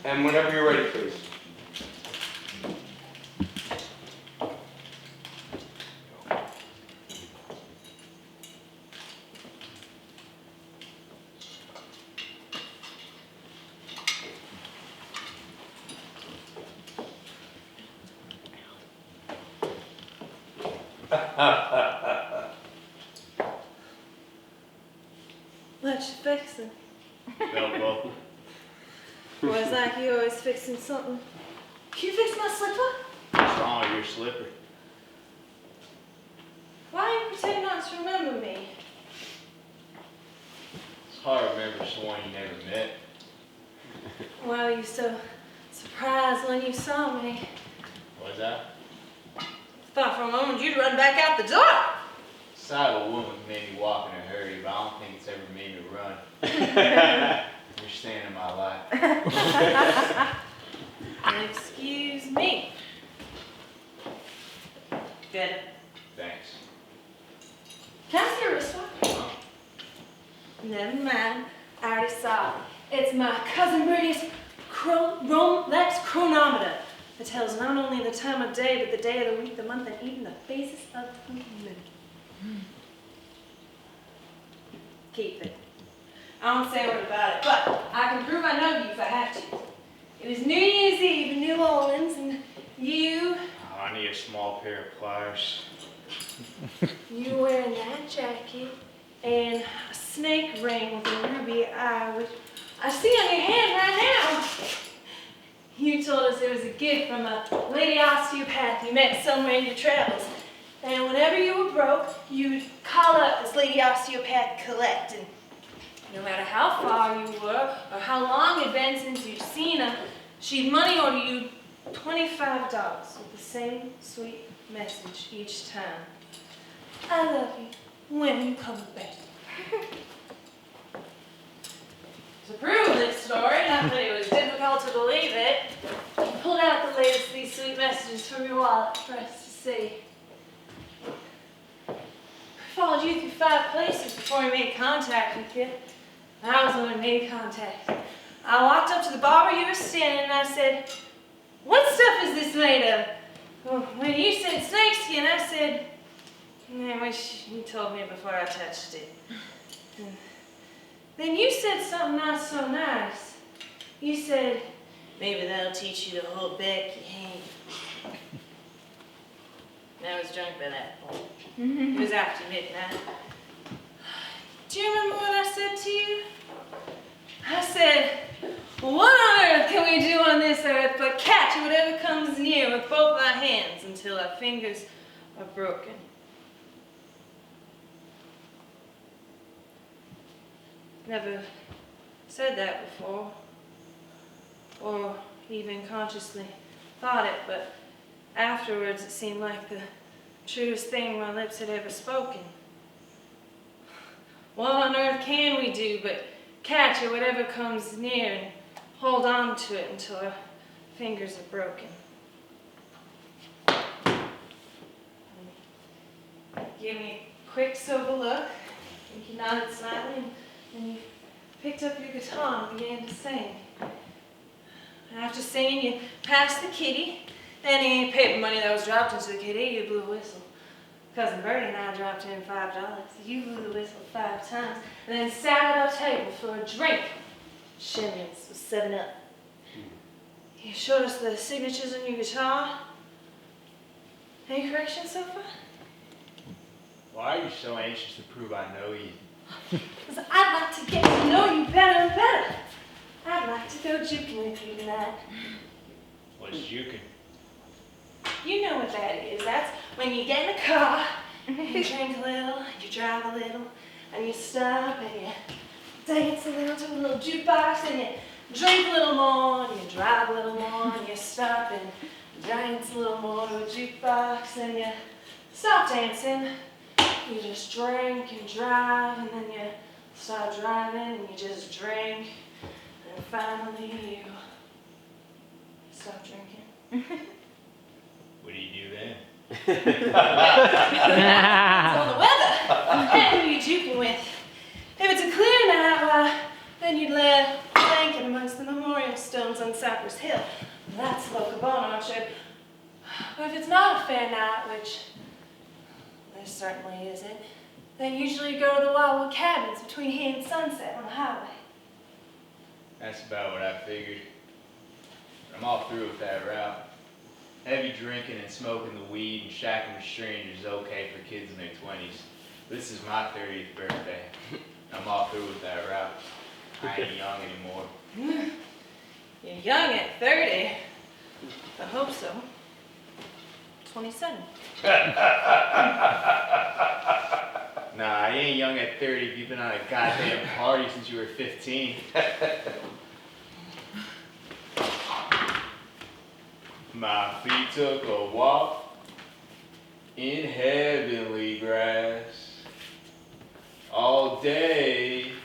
And whenever you're ready, please. What you fixing? Belt buckle. Boy, it's like you always fixing something. Can you fix my slipper? What's wrong with your slipper? Why you pretend not to remember me? It's hard to remember someone you never met. Why were you so surprised when you saw me? What was that? Thought for a moment you'd run back out the door. Sight of a woman made me walk in a hurry, but I don't think it's ever made me run. You're staying in my life. Excuse me. Get it. Thanks. Can I see your wristwatch? Huh? Never mind. I already saw it. It's my cousin Brady's Rolex chronometer. It tells not only the time of day, but the day of the week, the month, and even the phases of the moon. Keep it. I won't say a word about it, but I can prove I know you if I have to. It was New Year's Eve in New Orleans, and you Oh, I need a small pair of pliers. were wearing that jacket and a snake ring with a ruby eye, which I see on your hand right now. You told us it was a gift from a lady osteopath you met somewhere in your travels. And whenever you were broke, you'd call up this lady osteopath Colette. And no matter how far you were or how long it had been since you'd seen her, she'd money order you $25 with the same sweet message each time. I love you when you come back. To prove this story, not that it was difficult to believe it, you pulled out the latest of these sweet messages from your wallet for us to see. I followed you through 5 places before we made contact with you. I was the one who made contact. I walked up to the bar where you were standing and I said, "What stuff is this made of?" Well, when you said snakeskin, I said, "I wish you told me before I touched it." And then you said something not so nice. You said, "Maybe that'll teach you to hold back your hand." I was drunk by that point. It was after midnight. Do you remember what I said to you? I said, "What on earth can we do on this earth but catch whatever comes near with both our hands until our fingers are broken?" Never said that before, or even consciously thought it, but afterwards it seemed like the truest thing my lips had ever spoken. What on earth can we do but catch at whatever comes near and hold on to it until our fingers are broken? Give me a quick sober look. I think you nodded slightly and you picked up your guitar and began to sing. After singing, you passed the kitty. Any paper money that was dropped into the kitty, you blew a whistle. Cousin Bertie and I dropped in $5. You blew the whistle 5 times, and then sat at our table for a drink. Shillings was 7-Up. You showed us the signatures on your guitar. Any corrections so far? Why are you so anxious to prove I know you? Because I'd like to get to know you better and better. I'd like to go juking with you tonight. What's juking? You know what that is. That's when you get in the car, you drink a little, you drive a little, and you stop and you dance a little to a little jukebox, and you drink a little more, and you drive a little more, and you stop and dance a little more to a jukebox, and you stop dancing. You just drink and drive, and then you stop driving, and you just drink, and finally you stop drinking. What do you do then? It's on the weather. And who you juking with? If it's a clear night, why, then you'd lay a blanket amongst the memorial stones on the side Sappers Hill. That's the local bone orchard. But if it's not a fair night, which there certainly isn't, then usually you go to the Wildwood cabins between here and Sunset on the highway. That's about what I figured. I'm all through with that route. Heavy drinking and smoking the weed and shacking with strangers is okay for kids in their 20s. This is my 30th birthday. I'm all through with that route. I ain't young anymore. You're young at 30. I hope so. 27. Nah, I ain't young at 30 if you've been on a goddamn party since you were 15. My feet took a walk in heavenly grass all day.